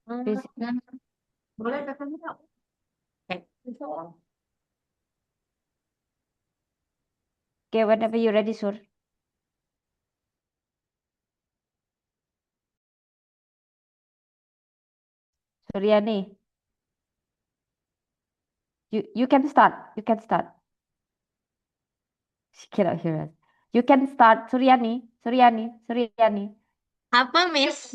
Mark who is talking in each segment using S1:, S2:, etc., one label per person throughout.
S1: Basic.
S2: Boleh katanya. Okay.
S1: Okay, whenever you're ready, Sur. Suryani. You can start. You can start. She cannot hear us. You can start, Suryani. Suryani.
S2: Apa, Miss?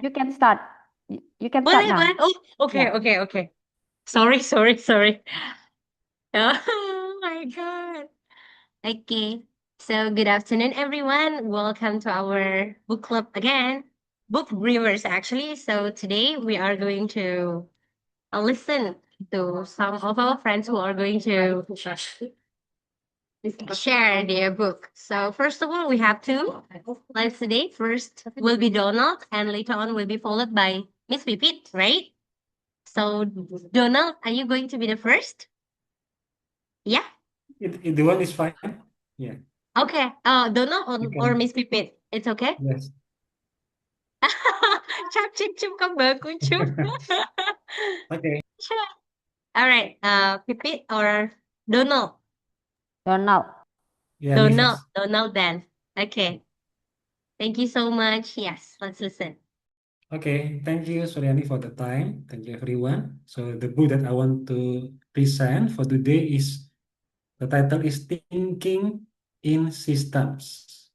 S1: You can start. You can start
S2: Boleh,
S1: now.
S2: boleh. Oh, okay,
S1: Yeah.
S2: okay. Sorry. Oh my God. Okay. So good afternoon, everyone. Welcome to our book club again. Book Brewers, actually. So today we are going to listen to some of our friends who are going to share their book. So first of all, we have two lines today. First will be Donald, and later on will be followed by Miss Pipit, right? So Donald, are you going to be the first? Yeah.
S3: The one is fine. Yeah,
S2: Okay. Donald
S3: you
S2: or
S3: can.
S2: Miss Pipit, it's okay.
S3: Yes.
S2: Chap chip chip come back, chup.
S3: Okay.
S2: Sure. All right. Pipit or Donald?
S1: Donald.
S3: Yeah, me
S2: Donald.
S3: first.
S2: Donald then. Okay. Thank you so much. Yes. Let's listen.
S3: Okay, thank you, Suryani, for the time. Thank you, everyone. So the book that I want to present for today is, the title is Thinking in Systems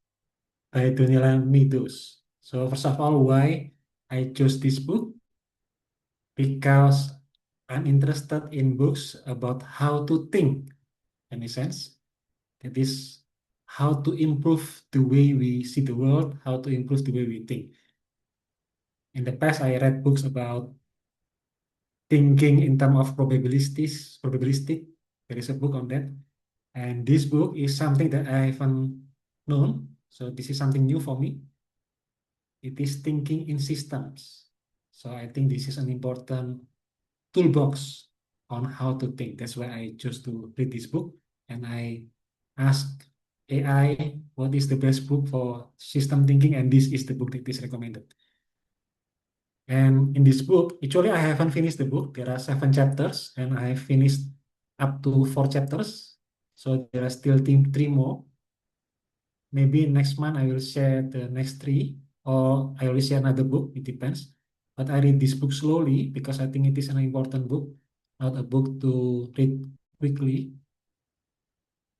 S3: by Daniela Meadows. So first of all, why I chose this book? Because I'm interested in books about how to think, in a sense. That is how to improve the way we see the world, how to improve the way we think. In the past, I read books about thinking in terms of probabilistic. There is a book on that. And this book is something that I haven't known. So this is something new for me. It is thinking in systems. So I think this is an important toolbox on how to think. That's why I chose to read this book. And I asked AI what is the best book for system thinking, and this is the book that is recommended. And in this book, actually, I haven't finished the book. There are 7 chapters, and I finished up to 4 chapters. So there are still three more. Maybe next month I will share the next three, or I will share another book. It depends. But I read this book slowly because I think it is an important book, not a book to read quickly.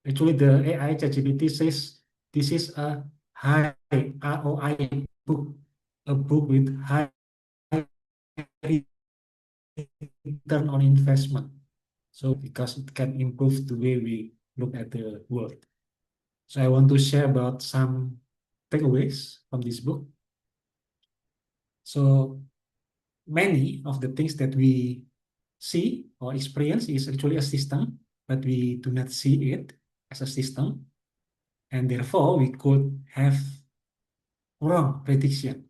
S3: Actually, the AI ChatGPT says this is a high ROI book, a book with high return on investment. So because it can improve the way we look at the world. So I want to share about some takeaways from this book. So many of the things that we see or experience is actually a system, but we do not see it as a system. And therefore we could have wrong prediction.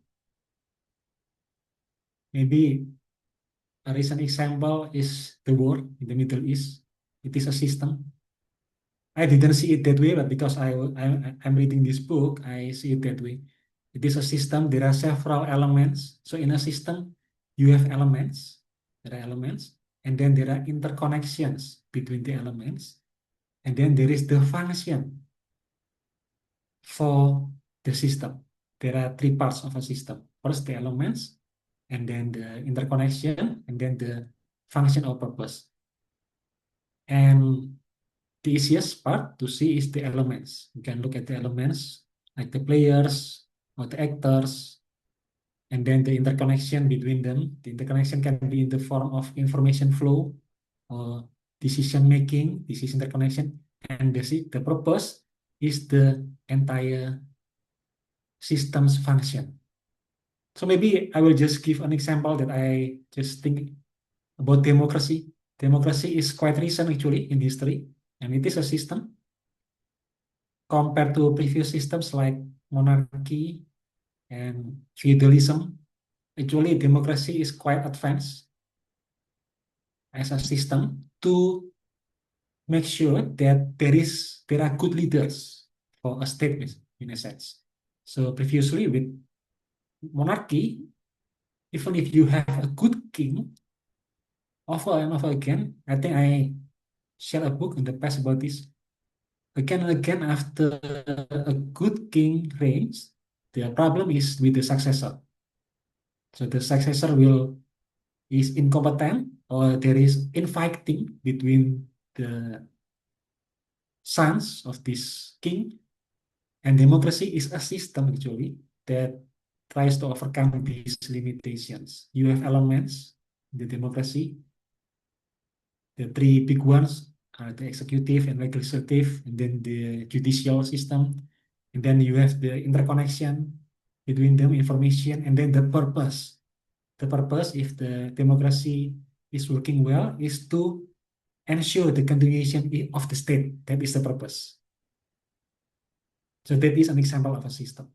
S3: Maybe a recent example is the war in the Middle East. It is a system. I didn't see it that way, but because I'm reading this book, I see it that way. It is a system. There are several elements. So in a system, you have elements. There are elements, and then there are interconnections between the elements, and then there is the function for the system. There are 3 parts of a system. First, the elements, and then the interconnection, and then the function or purpose. And the easiest part to see is the elements. You can look at the elements like the players or the actors, and then the interconnection between them. The interconnection can be in the form of information flow or decision making. This is interconnection, and the purpose is the entire system's function. So maybe I will just give an example that I just think about democracy. Democracy is quite recent actually in history, and it is a system compared to previous systems like monarchy and feudalism. Actually, democracy is quite advanced as a system to make sure that there are good leaders for a state in a sense. So previously with monarchy, even if you have a good king, over and over again, I think I shared a book in the past about this. Again and again, after a good king reigns, the problem is with the successor. So the successor is incompetent, or there is infighting between the sons of this king. And democracy is a system actually that tries to overcome these limitations. You have elements in the democracy. The three big ones are the executive and legislative, and then the judicial system. And then you have the interconnection between them, information, and then the purpose. The purpose, if the democracy is working well, is to ensure the continuation of the state. That is the purpose. So that is an example of a system.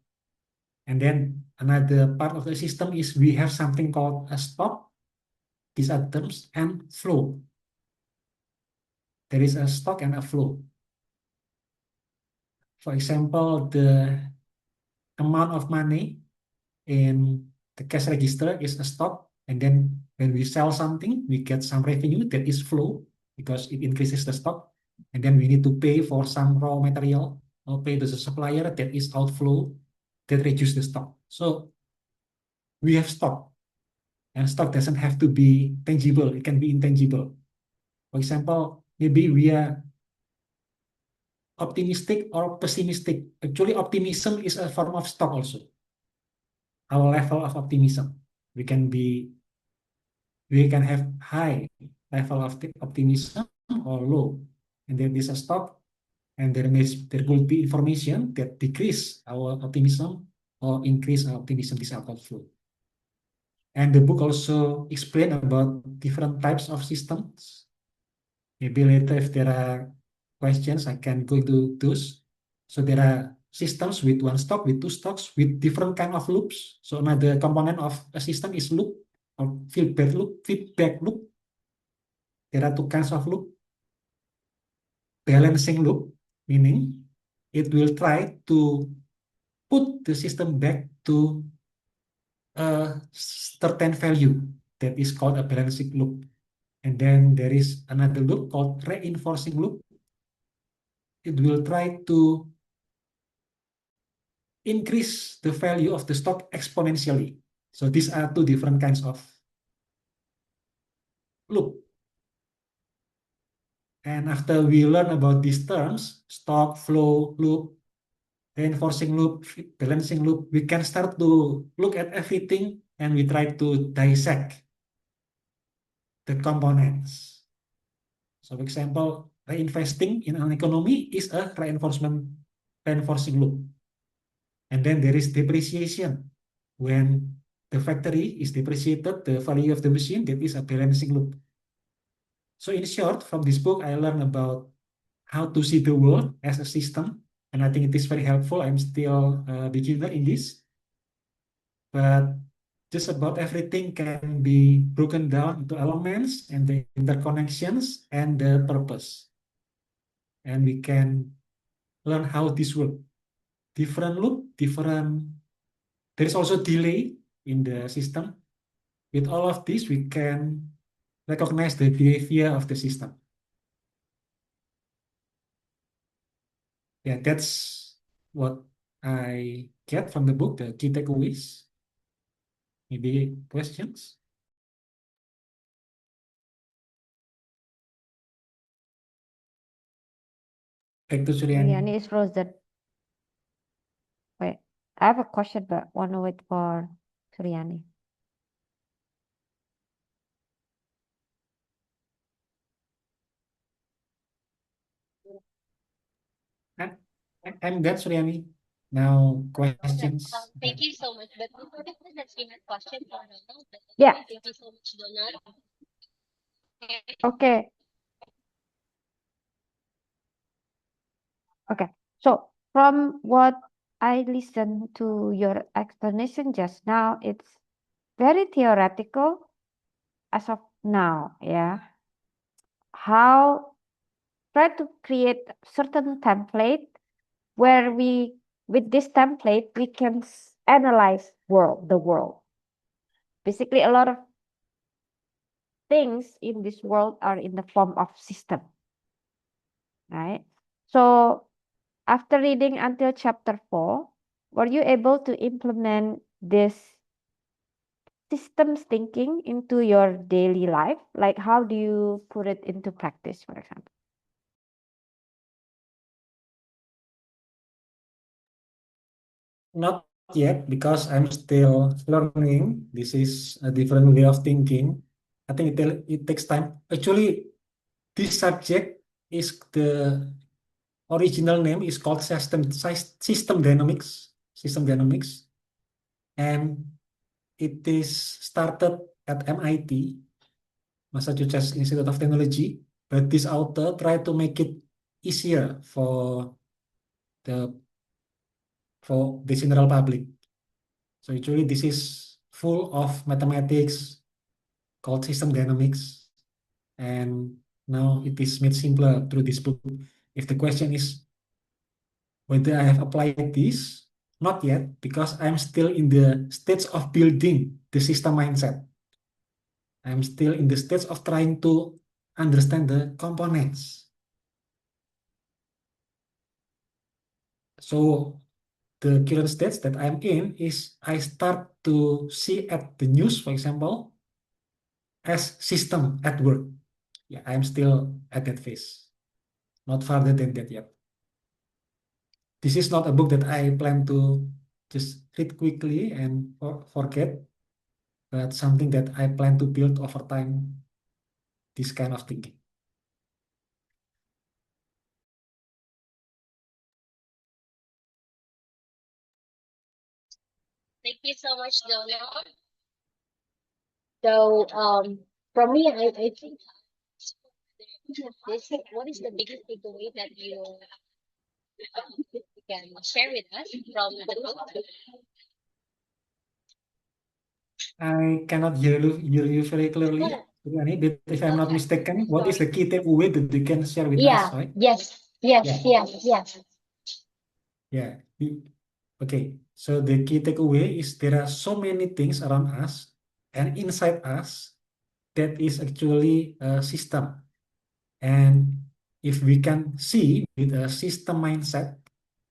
S3: And then another part of the system is we have something called a stock, these are terms, and flow. There is a stock and a flow. For example, the amount of money in the cash register is a stock, and then when we sell something, we get some revenue that is flow because it increases the stock, and then we need to pay for some raw material or pay to the supplier, that is outflow, that reduces the stock. So we have stock, and stock doesn't have to be tangible, it can be intangible. For example, maybe we are optimistic or pessimistic. Actually, optimism is a form of stock also. Our level of optimism. We can have high level of optimism or low. And then there's a stock, and there could be information that decrease our optimism or increase our optimism, this outflow. And the book also explain about different types of systems. Maybe later, if there are questions, I can go into those. So there are systems with one stock, with two stocks, with different kind of loops. So another component of a system is loop or feedback loop. Feedback loop. There are two kinds of loop. Balancing loop, meaning it will try to put the system back to a certain value that is called a balancing loop. And then there is another loop called reinforcing loop. It will try to increase the value of the stock exponentially. So these are two different kinds of loop. And after we learn about these terms, stock, flow, loop, reinforcing loop, balancing loop, we can start to look at everything and we try to dissect the components. So for example, reinvesting in an economy is a reinforcing loop. And then there is depreciation. When the factory is depreciated, the value of the machine, that is a balancing loop. So in short, from this book, I learned about how to see the world as a system. And I think it is very helpful. I'm still a beginner in this. But just about everything can be broken down into elements and the interconnections and the purpose. And we can learn how this works. Different loop, there is also delay in the system. With all of this, we can recognize the behavior of the system. Yeah, that's what I get from the book, the key takeaways. Maybe questions? Back to Suryani.
S1: Suryani is frozen. Wait, I have a question, but want to wait for Suryani.
S3: I'm done, Suryani. Now, questions.
S2: Thank you so much. But before that, let's give a question for Donald.
S1: Yeah.
S2: Thank you so much, Donald.
S1: Okay. Okay. So from what I listened to your explanation just now, it's very theoretical as of now, yeah. How try to create certain template where with this template we can analyze the world. Basically, a lot of things in this world are in the form of system, right? So after reading until chapter 4, were you able to implement this systems thinking into your daily life? Like, how do you put it into practice, for example?
S3: Not yet, because I'm still learning. This is a different way of thinking. I think it takes time. Actually, this subject is the original name is called system dynamics. System dynamics, and it is started at MIT, Massachusetts Institute of Technology. But this author tried to make it easier the for the general public. So actually, this is full of mathematics called system dynamics, and now it is made simpler through this book. If the question is whether I have applied this, not yet, because I'm still in the stage of building the system mindset. I'm still in the stage of trying to understand the components. So the current stage that I'm in is I start to see at the news, for example, as system at work. Yeah, I'm still at that phase, not farther than that yet. This is not a book that I plan to just read quickly and forget, but something that I plan to build over time, this kind of thinking.
S2: Thank you so much, Donald. So, for me, I think this, what is the biggest takeaway that you can share with us from the book?
S3: I cannot hear you very clearly,
S2: Oh,
S3: Riani, but if I'm not mistaken, what is the key takeaway that you can share with us,
S2: yeah,
S3: right?
S2: yes,
S3: Yeah,
S2: yes, yes, yes.
S3: yeah. Okay, so the key takeaway is there are so many things around us and inside us that is actually a system. And if we can see with a system mindset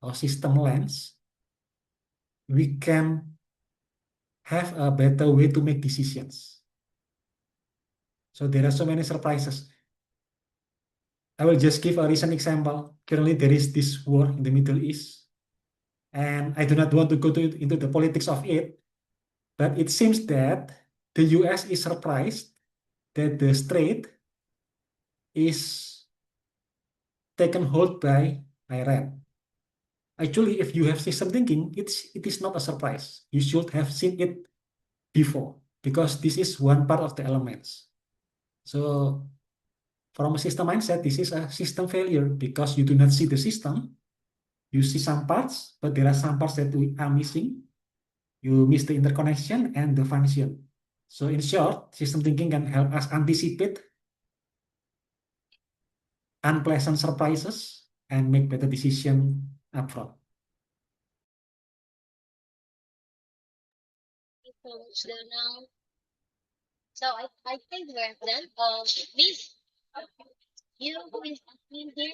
S3: or system lens, we can have a better way to make decisions. So there are so many surprises. I will just give a recent example. Currently, there is this war in the Middle East, and I do not want to go into the politics of it, but it seems that the US is surprised that the strait is taken hold by Iran. Actually, if you have system thinking, it is not a surprise. You should have seen it before, because this is one part of the elements. So from a system mindset, this is a system failure because you do not see the system. You see some parts, but there are some parts that we are missing. You miss the interconnection and the function. So in short, system thinking can help us anticipate unpleasant surprises and make better decision upfront.
S2: Thank you so much, Donald. So I think we're done. Miss, you know who is asking here?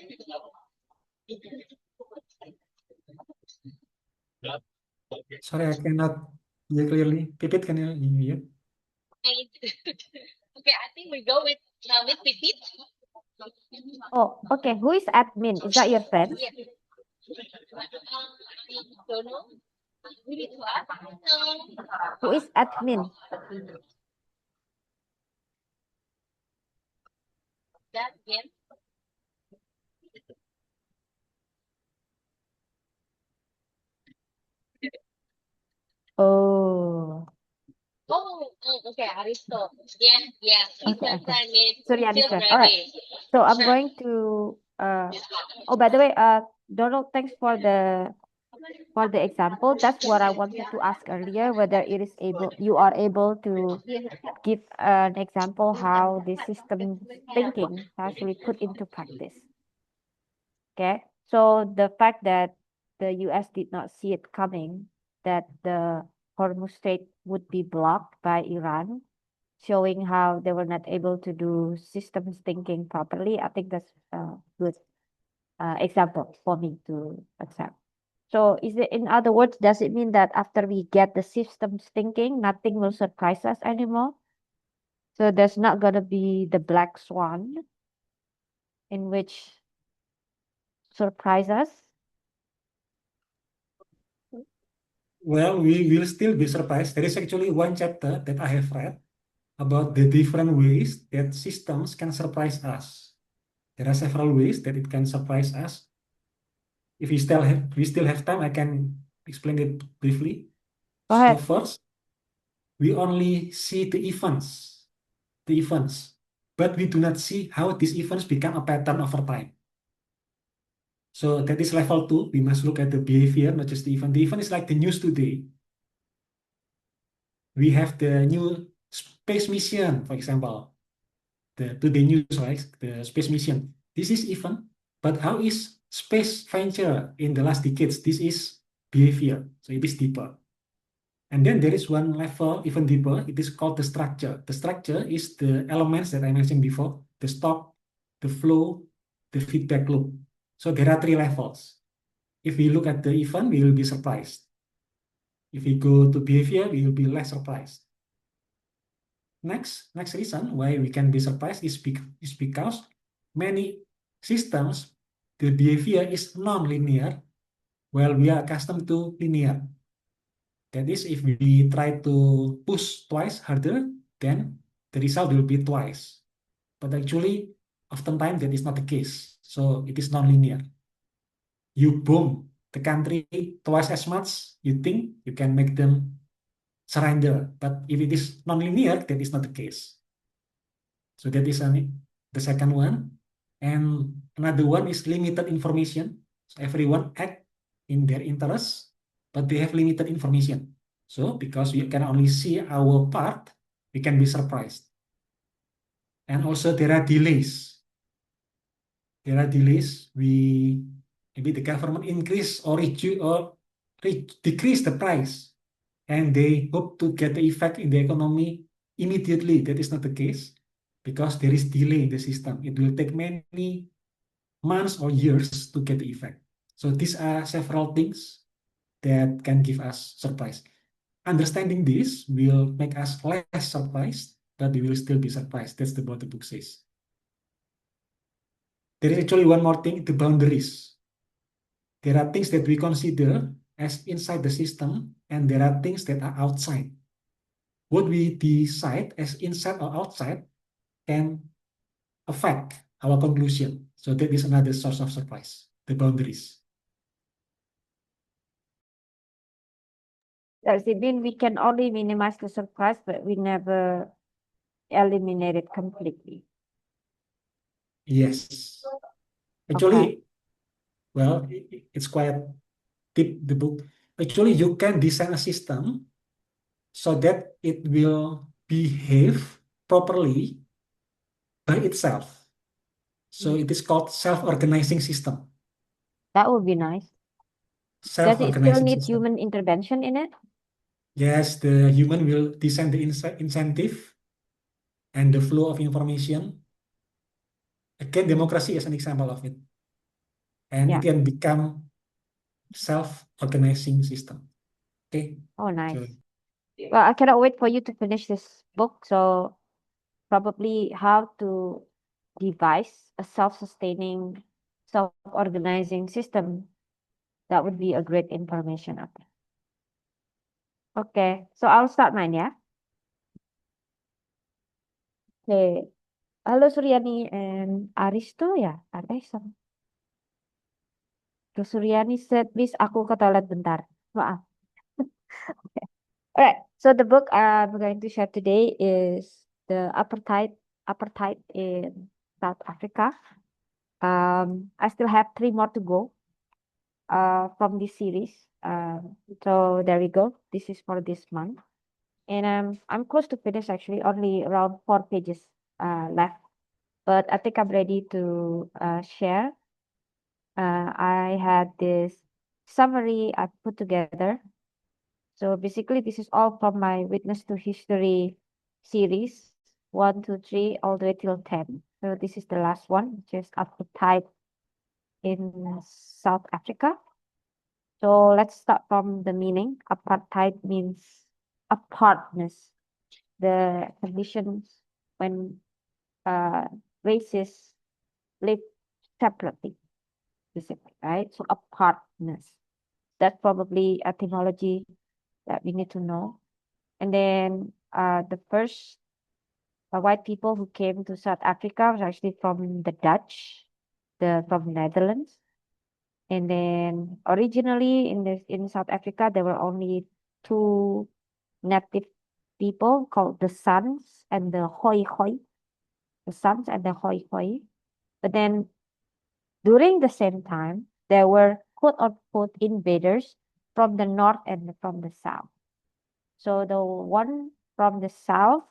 S3: Sorry, I cannot hear clearly. Pipit, can you hear?
S2: Okay, I think we go with Pipit.
S1: Oh, okay. Who is admin? Is that your friend?
S2: Yeah. I don't know. We need to ask.
S1: Who is admin?
S2: That again.
S1: Oh,
S2: Okay, Aristo. Yeah, yeah. He's
S1: okay,
S2: my
S1: okay.
S2: friend.
S1: Suriani's
S2: Feel
S1: friend. All right.
S2: ready.
S1: So I'm
S2: Sure.
S1: going to oh, by the way, Donald, thanks for the example. That's what I wanted to ask earlier, whether you are able to give an example how this system thinking has actually put into practice. Okay. So the fact that the US did not see it coming, that the Hormuz Strait would be blocked by Iran, showing how they were not able to do systems thinking properly. I think that's a good example for me to accept. So, is it, in other words, does it mean that after we get the systems thinking, nothing will surprise us anymore? So, there's not going to be the black swan in which surprise us?
S3: Well, we will still be surprised. There is actually one chapter that I have read about the different ways that systems can surprise us. There are several ways that it can surprise us. If we still have time, I can explain it briefly.
S1: Go
S3: So
S1: ahead.
S3: first, we only see the events, but we do not see how these events become a pattern over time. So that is level two. We must look at the behavior, not just the event. The event is like the news today. We have the new space mission, for example, the today news, right? The space mission. This is event, but how is space venture in the last decades? This is behavior. So it is deeper. And then there is one level even deeper. It is called the structure. The structure is the elements that I mentioned before, the stock, the flow, the feedback loop. So there are three levels. If we look at the event, we will be surprised. If we go to behavior, we will be less surprised. Next reason why we can be surprised is because many systems, the behavior is non-linear, while we are accustomed to linear. That is, if we try to push twice harder, then the result will be twice. But actually, oftentimes that is not the case. So it is non-linear. You boom the country twice as much, you think you can make them surrender. But if it is non-linear, that is not the case. So that is the second one. And another one is limited information. So everyone act in their interest, but they have limited information. So because we can only see our part, we can be surprised. And also there are delays. There are delays. Maybe the government increase or decrease the price, and they hope to get the effect in the economy immediately. That is not the case because there is delay in the system. It will take many months or years to get the effect. So these are several things that can give us surprise. Understanding this will make us less surprised, but we will still be surprised. That's what the book says. There is actually one more thing, the boundaries. There are things that we consider as inside the system, and there are things that are outside. What we decide as inside or outside can affect our conclusion. So that is another source of surprise, the boundaries.
S1: Does it mean we can only minimize the surprise, but we never eliminate it completely?
S3: Yes.
S1: Okay.
S3: Actually, well, it's quite deep, the book. Actually, you can design a system so that it will behave properly by itself. So it is called self-organizing system.
S1: That would be nice. Does it still
S3: Self-organizing
S1: need
S3: system.
S1: human intervention in it?
S3: Yes, the human will design the incentive and the flow of information. Again, democracy is an example of it. And
S1: Yeah.
S3: it can become self-organizing system. Okay.
S1: Oh, nice.
S3: So
S1: Well, I cannot wait for you to finish this book. So, probably how to devise a self-sustaining, self-organizing system. That would be a great information out there. Okay, so I'll start mine, yeah? Okay. Halo Suryani and Aristo, ya? Ada sama. Terus Suryani said, Miss, aku ke toilet bentar. Maaf. Alright, so the book I'm going to share today is the apartheid in South Africa. I still have 3 more to go from this series. So there we go. This is for this month. And I'm close to finish actually, only around 4 pages left. But I think I'm ready to share. I had this summary I put together. So basically, this is all from my Witness to History series, 1, 2, 3, all the way till 10. So this is the last one, which is apartheid in South Africa. So let's start from the meaning. Apartheid means apartness, the conditions when races live separately, basically, right? So apartness. That's probably etymology that we need to know. And then the first white people who came to South Africa was actually from the Dutch, from Netherlands. And then originally in South Africa there were only two native people called the Sons and the Hoi Hoi. The Sons and the Hoi Hoi. But then during the same time there were quote unquote invaders from the north and from the south. So the one from the south,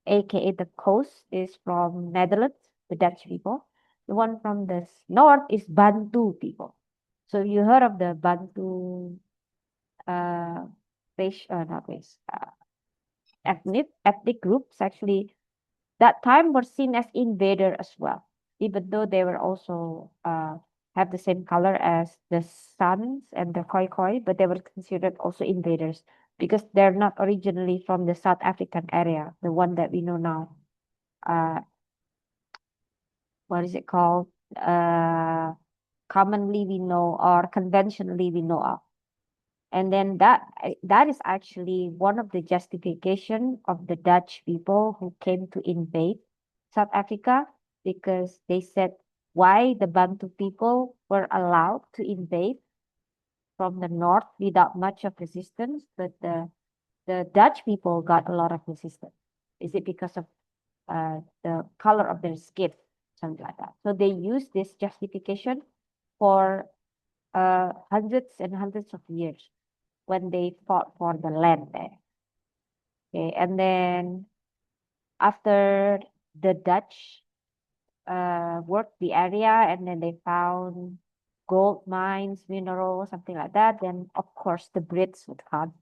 S1: aka the coast, is from Netherlands, the Dutch people. The one from the north is Bantu people. So you heard of the Bantu uh race, not race, ethnic groups actually that time were seen as invader as well, even though they were also have the same color as the Sons and the Khoi, but they were considered also invaders because they're not originally from the South African area, the one that we know now. Uh, what is it called? Uh, Commonly we know or conventionally we know of. And then that is actually one of the justification of the Dutch people who came to invade South Africa, because they said why the Bantu people were allowed to invade from the north without much of resistance, but the Dutch people got a lot of resistance. Is it because of the color of their skin, something like that? So they use this justification for hundreds and hundreds of years when they fought for the land there. Okay, and then after the Dutch worked the area and then they found gold mines, minerals, something like that, then of course the Brits would come.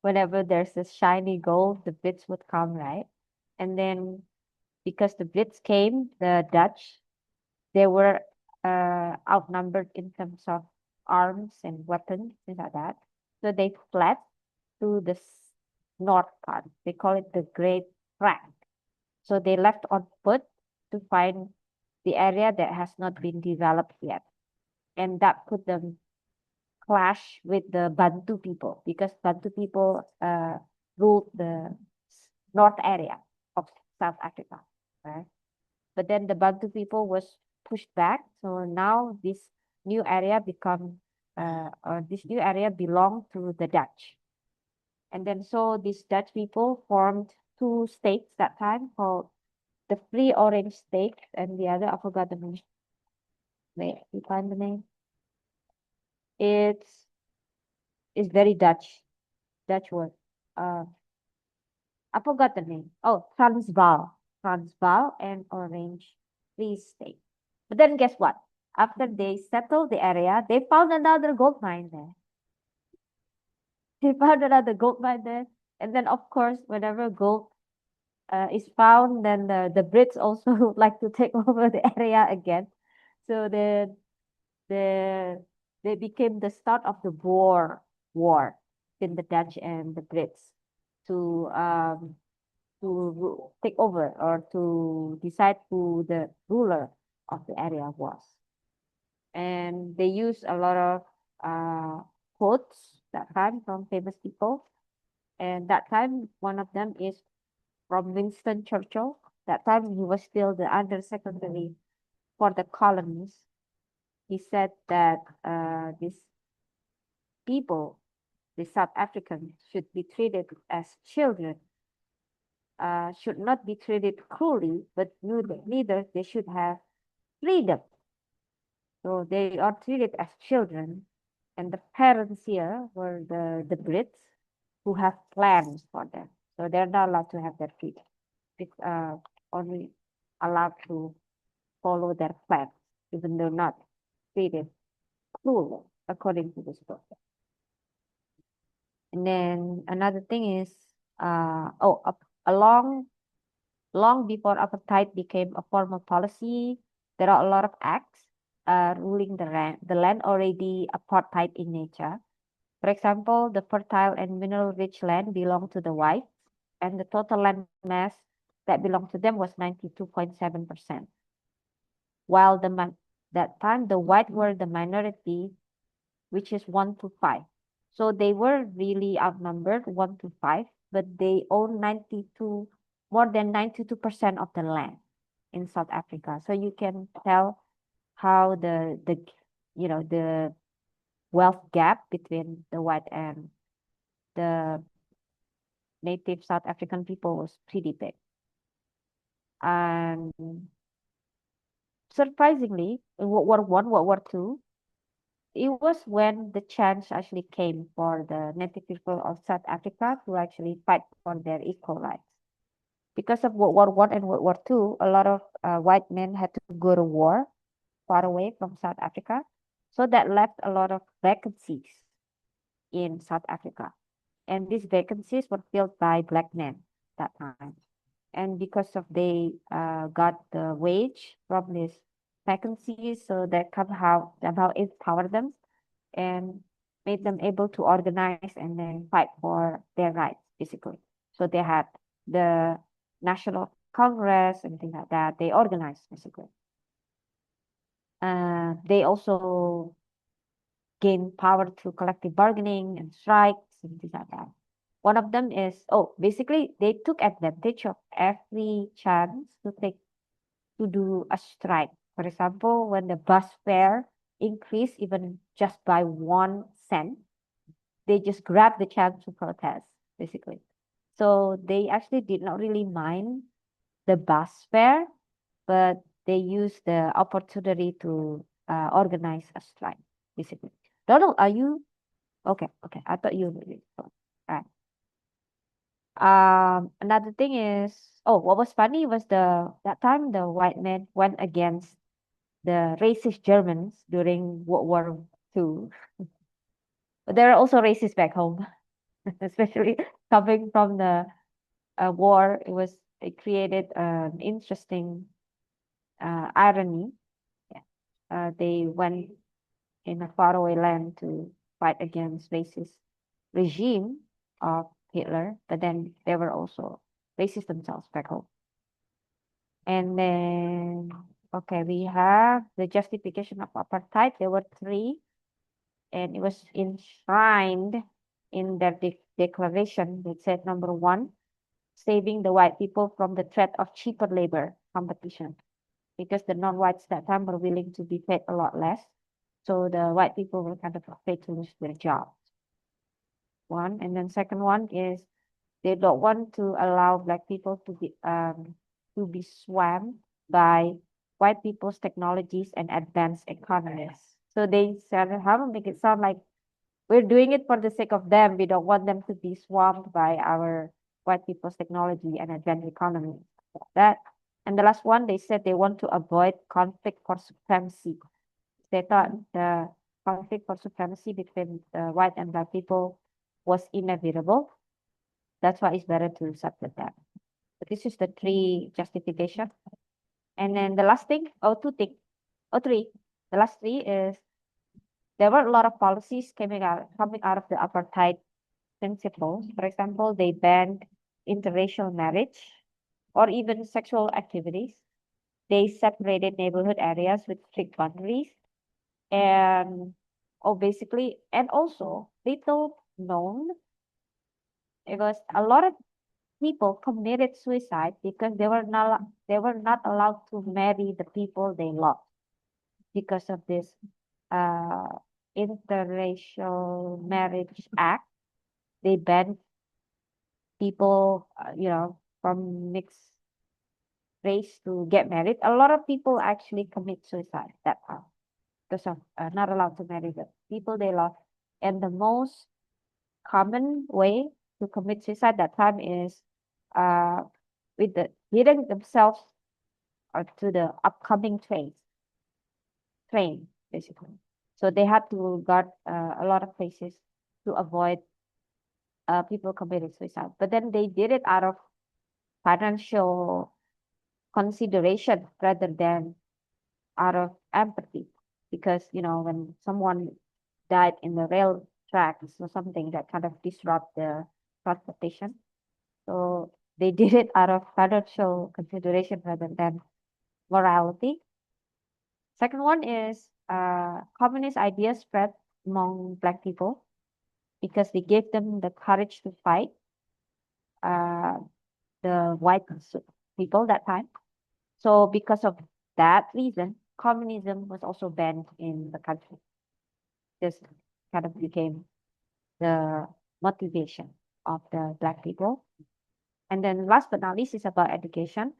S1: Whenever there's this shiny gold, the Brits would come, right? And then because the Brits came, the Dutch, they were outnumbered in terms of arms and weapons, things like that. So they fled to the north part. They call it the Great Track. So they left on foot to find the area that has not been developed yet. And that put them clash with the Bantu people because Bantu people ruled the north area of South Africa, right? But then the Bantu people was pushed back. So now this new area belonged to the Dutch. And then so these Dutch people formed two states that time called the Free Orange State and the other, I forgot the name. Wait, you find the name? It's very Dutch word. Uh, I forgot the name. Oh, Transvaal and Orange Free State. But then guess what? After they settled the area, they found another gold mine there. They found another gold mine there. And then, of course, whenever gold is found, then the Brits also like to take over the area again. So the they became the start of the war between the Dutch and the Brits to take over or to decide who the ruler of the area was. And they use a lot of quotes that time from famous people. And that time, one of them is from Winston Churchill. That time, he was still the undersecretary for the colonies. He said that these people, the South Africans, should be treated as children, should not be treated cruelly, but neither they should have freedom. So they are treated as children, and the parents here were the Brits who have plans for them. So they're not allowed to have their freedom. It's only allowed to follow their plans, even though not treated cruelly, according to this book. And then another thing is, along long before apartheid became a formal policy, there are a lot of acts ruling the land already apartheid in nature. For example, the fertile and mineral-rich land belonged to the whites, and the total land mass that belonged to them was 92.7%. While that time the white were the minority, which is 1 to 5. So they were really outnumbered 1 to 5, but they own 92 more than 92% of the land in South Africa. So you can tell how the wealth gap between the white and the native South African people was pretty big. And surprisingly, in World War I, World War II, it was when the chance actually came for the native people of South Africa to actually fight for their equal rights. Because of World War I and World War II, a lot of white men had to go to war far away from South Africa. So that left a lot of vacancies in South Africa. And these vacancies were filled by black men that time. And because of they got the wage from these vacancies, so that somehow empowered them and made them able to organize and then fight for their rights, basically. So they had the National Congress and things like that. They organized, basically. They also gain power through collective bargaining and strikes and things like that. One of them is, basically they took advantage of every chance to do a strike. For example, when the bus fare increased even just by 1 cent, they just grabbed the chance to protest, basically. So they actually did not really mind the bus fare, but they used the opportunity to organize a strike, basically. Donald, are you okay? Okay, I thought you were. All right. Another thing is, what was funny was that time the white men went against the racist Germans during World War II. But there are also racists back home, especially coming from the war. It created an interesting irony. Yeah. They went in a faraway land to fight against racist regime of Hitler, but then they were also racist themselves back home. And then, okay, we have the justification of apartheid. There were three, and it was enshrined in their declaration. It said number one, saving the white people from the threat of cheaper labor competition, because the non-whites that time were willing to be paid a lot less. So the white people were kind of afraid to lose their jobs. One, and then second one is they don't want to allow black people to be swamped by white people's technologies and advanced economies. So they said, how to make it sound like we're doing it for the sake of them. We don't want them to be swamped by our white people's technology and advanced economy. That. And the last one, they said they want to avoid conflict for supremacy. They thought the conflict for supremacy between the white and black people was inevitable. That's why it's better to separate that. But this is the three justification. And then the last thing, three. The last three is there were a lot of policies coming out of the apartheid principles. For example, they banned interracial marriage or even sexual activities. They separated neighborhood areas with strict boundaries. And basically, and also little known, it was a lot of people committed suicide because they were not allowed to marry the people they loved because of this uh, interracial marriage act. They banned people, from mixed race to get married. A lot of people actually commit suicide that time because of not allowed to marry the people they love. And the most common way to commit suicide that time is uh, with the leading themselves or to the upcoming train, basically. So they had to guard a lot of places to avoid people committed suicide. But then they did it out of financial consideration rather than out of empathy. Because, when someone died in the rail tracks or something that kind of disrupt the transportation. So they did it out of financial consideration rather than morality. Second one is communist ideas spread among Black people because they gave them the courage to fight uh, the white people that time. So because of that reason, communism was also banned in the country. This kind of became the motivation of the Black people. And then last but not least is about education.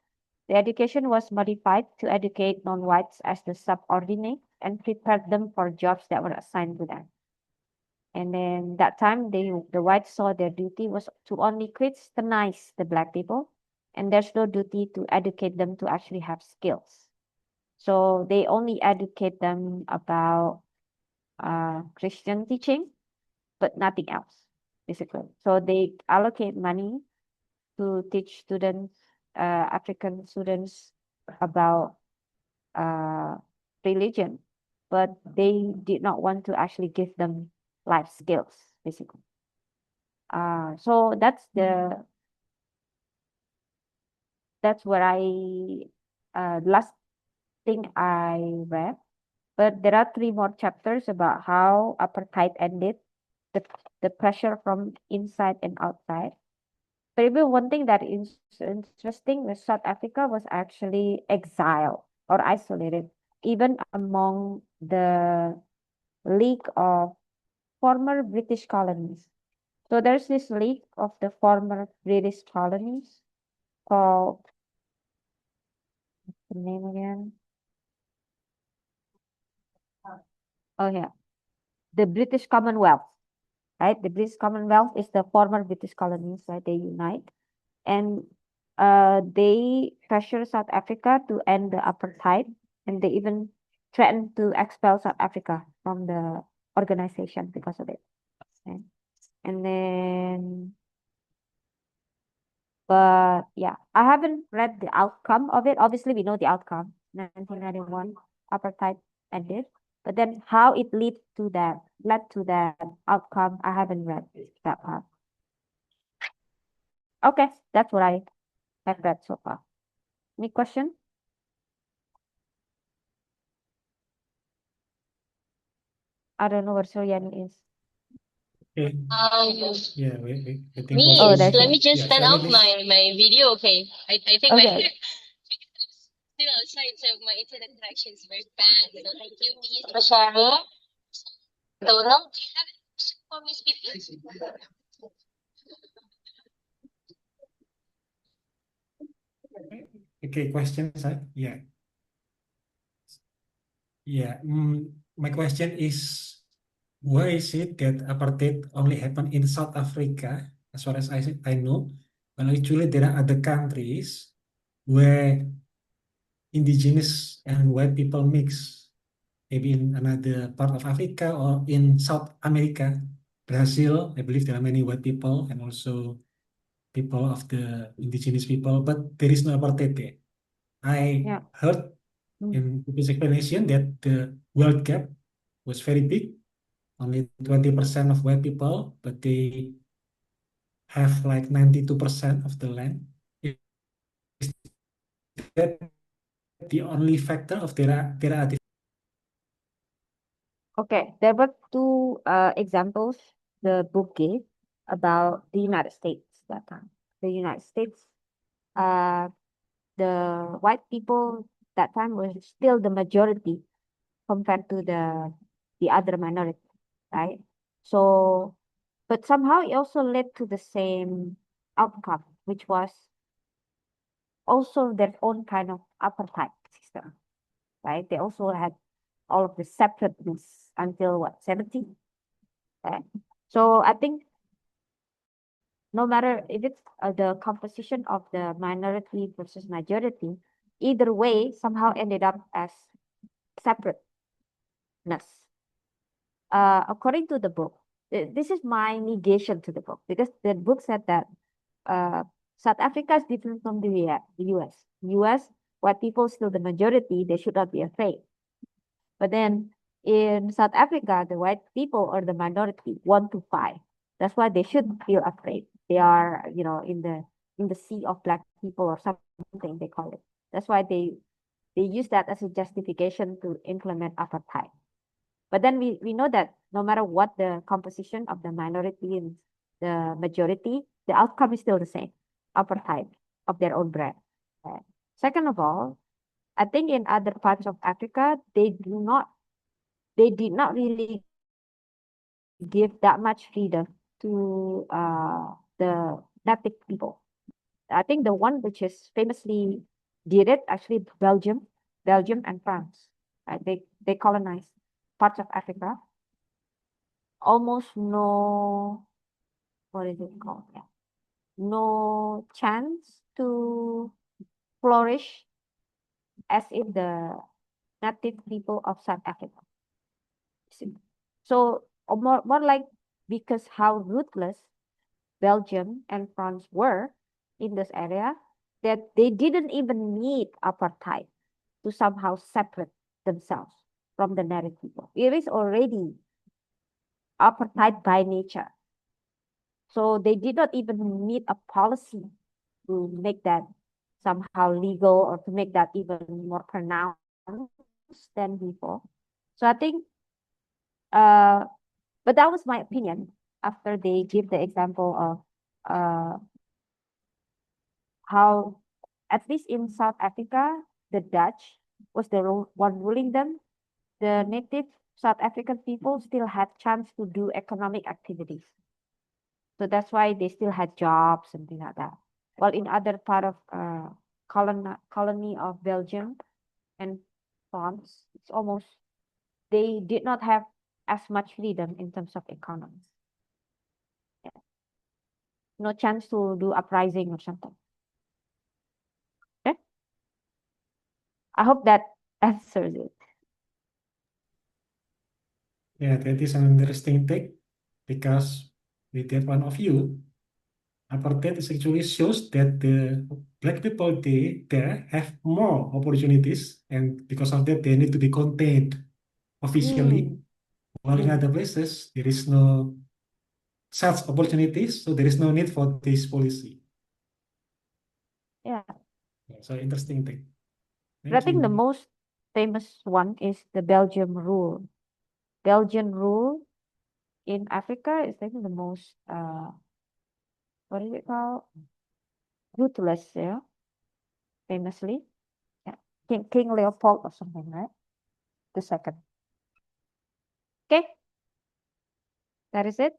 S1: The education was modified to educate non-whites as the subordinate and prepared them for jobs that were assigned to them. And then that time, the whites saw their duty was to only Christianize the Black people, and there's no duty to educate them to actually have skills. So they only educate them about Christian teaching, but nothing else, basically. So they allocate money to teach students, African students, about uh, religion, but they did not want to actually give them life skills, basically. So that's what I last thing I read. But there are three more chapters about how apartheid ended, the the pressure from inside and outside. But even one thing that is interesting with South Africa was actually exile or isolated, even among the League of former British colonies. So there's this league of the former British colonies called the name again. Oh yeah, the British Commonwealth, right? The British Commonwealth is the former British colonies, right? They unite and they pressure South Africa to end the apartheid, and they even threatened to expel South Africa from the organization because of it. Okay. And then, but yeah, I haven't read the outcome of it. Obviously, we know the outcome. 1991, apartheid ended. But then how it led to that outcome, I haven't read that part. Okay, that's what I have read so far. Any question? I don't know where Suryani is.
S3: Okay.
S2: Um,
S3: Yeah, waiting
S2: me,
S3: for
S1: Oh,
S3: Suryani.
S1: that's
S2: let
S1: it.
S2: me just
S3: Yeah,
S2: turn
S3: Suryani,
S2: off
S3: please.
S2: my video, okay? I think my
S1: Okay.
S2: still outside, so my internet connection is very bad. So thank you, Miss, for sharing. Donald, do you have any question for Miss Pipi?
S3: Okay, questions. Yeah. Yeah. My question is, why is it that apartheid only happened in South Africa, as far as I know, when actually there are other countries where indigenous and white people mix, maybe in another part of Africa or in South America, Brazil. I believe there are many white people and also people of the indigenous people, but there is no apartheid there. I
S1: Yeah.
S3: heard
S1: Mm.
S3: in his explanation that the wealth gap was very big, only 20% of white people, but they have like 92% of the land. Is that the only factor of their attitude?
S1: Okay. There were two examples the book gave about the United States that time. The United States, uh, the white people that time were still the majority compared to the other minority, right? So, but somehow it also led to the same outcome, which was also their own kind of apartheid system, right? They also had all of the separateness until what, 70? Right? So I think no matter if it's the composition of the minority versus majority, either way somehow ended up as separateness. According to the book, this is my negation to the book, because the book said that South Africa is different from the US. US, white people still the majority, they should not be afraid. But then in South Africa, the white people or the minority 1 to 5. That's why they should feel afraid. They are, in the sea of black people or something they call it. That's why they use that as a justification to implement apartheid. But then we know that no matter what the composition of the minority and the majority, the outcome is still the same, apartheid of their own brand. Okay. Second of all, I think in other parts of Africa, they did not really give that much freedom to the native people. I think the one which is famously did it actually Belgium and France. They colonized parts of Africa. Almost no, what is it called? Yeah, no chance to flourish as in the native people of South Africa. So more like, because how ruthless Belgium and France were in this area, that they didn't even need apartheid to somehow separate themselves from the native people. It is already apartheid by nature. So they did not even need a policy to make that somehow legal or to make that even more pronounced than before. So I think, but that was my opinion after they give the example of how, at least in South Africa, the Dutch was the one ruling them. The native South African people still had chance to do economic activities. So that's why they still had jobs and things like that. While in other part of colony of Belgium and France, it's almost, they did not have as much freedom in terms of economy. Yeah. No chance to do uprising or something. Okay? I hope that answers it.
S3: Yeah, that is an interesting take because with that one of you, apartheid is actually shows that the black people there have more opportunities, and because of that they need to be contained officially. While in other places there is no such opportunities, so there is no need for this policy.
S1: Yeah.
S3: So interesting thing.
S1: But I think the
S3: you.
S1: most famous one is the Belgium rule. Belgian rule in Africa is, I think, the most what is it called? Ruthless, yeah. Famously. Yeah. King Leopold or something, right? The second. Okay. That is it.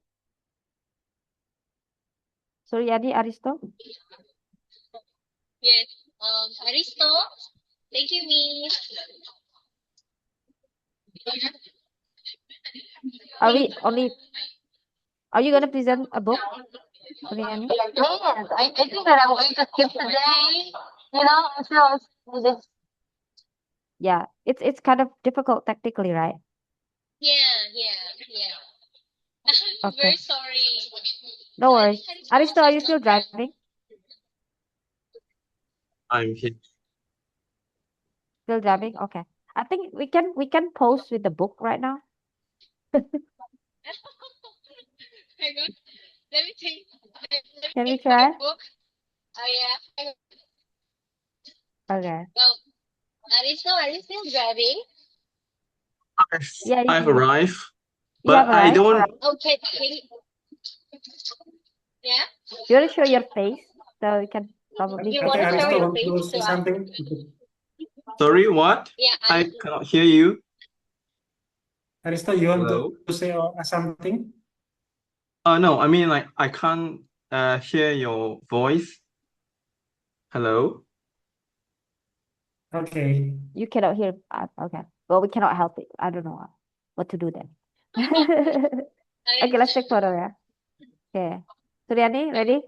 S1: Suryadi Aristo.
S2: Yes. Aristo. Thank you, Miss.
S1: Are we only are you gonna present a book, Suryani?
S2: Yes, I think that I'm going to skip today. You know, so this.
S1: Yeah. It's kind of difficult technically, right?
S2: Yeah. I'm
S1: Okay.
S2: very sorry.
S1: No worries. Aristo, are you still driving?
S4: I'm here.
S1: Still driving? Okay. I think we can post with the book right now.
S2: Hang on. Let me take. Let
S1: Can
S2: me
S1: we
S2: take my
S1: try?
S2: book. Oh yeah. Hang on.
S1: Okay.
S2: Well, Aristo, are you still driving?
S1: Yeah,
S4: I've arrived,
S1: you have
S4: but I
S1: arrived.
S4: don't.
S2: Okay. Yeah.
S1: You want to show your face so we can probably
S2: You
S3: I
S2: want
S3: think
S2: to show
S3: Aristo
S2: your
S3: want to
S2: face to
S3: say
S2: us?
S3: something.
S4: Sorry, what?
S2: Yeah.
S4: I cannot hear you.
S3: Aristo, you want
S4: Hello?
S3: to say something?
S4: No, I mean like I can't hear your voice. Hello?
S3: Okay.
S1: You cannot hear. Okay. Well, we cannot help it. I don't know what to do then. Okay, let's take photo, yeah. Okay. Suryani, ready?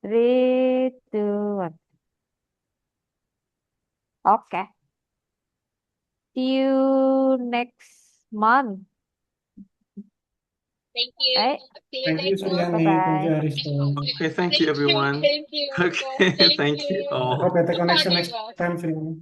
S1: 3, 2, 1. Okay. See you next month.
S2: Thank you.
S1: Right?
S2: See you
S3: Thank you,
S2: next
S3: Suryani.
S2: one.
S3: Thank you,
S1: Bye-bye.
S3: Aristo.
S4: Okay, thank you, everyone.
S2: Thank you.
S4: Okay,
S2: Thank
S4: thank you
S2: you.
S3: I
S4: all.
S3: hope better connection
S2: Okay,
S3: next
S2: boss.
S3: time, Suryani.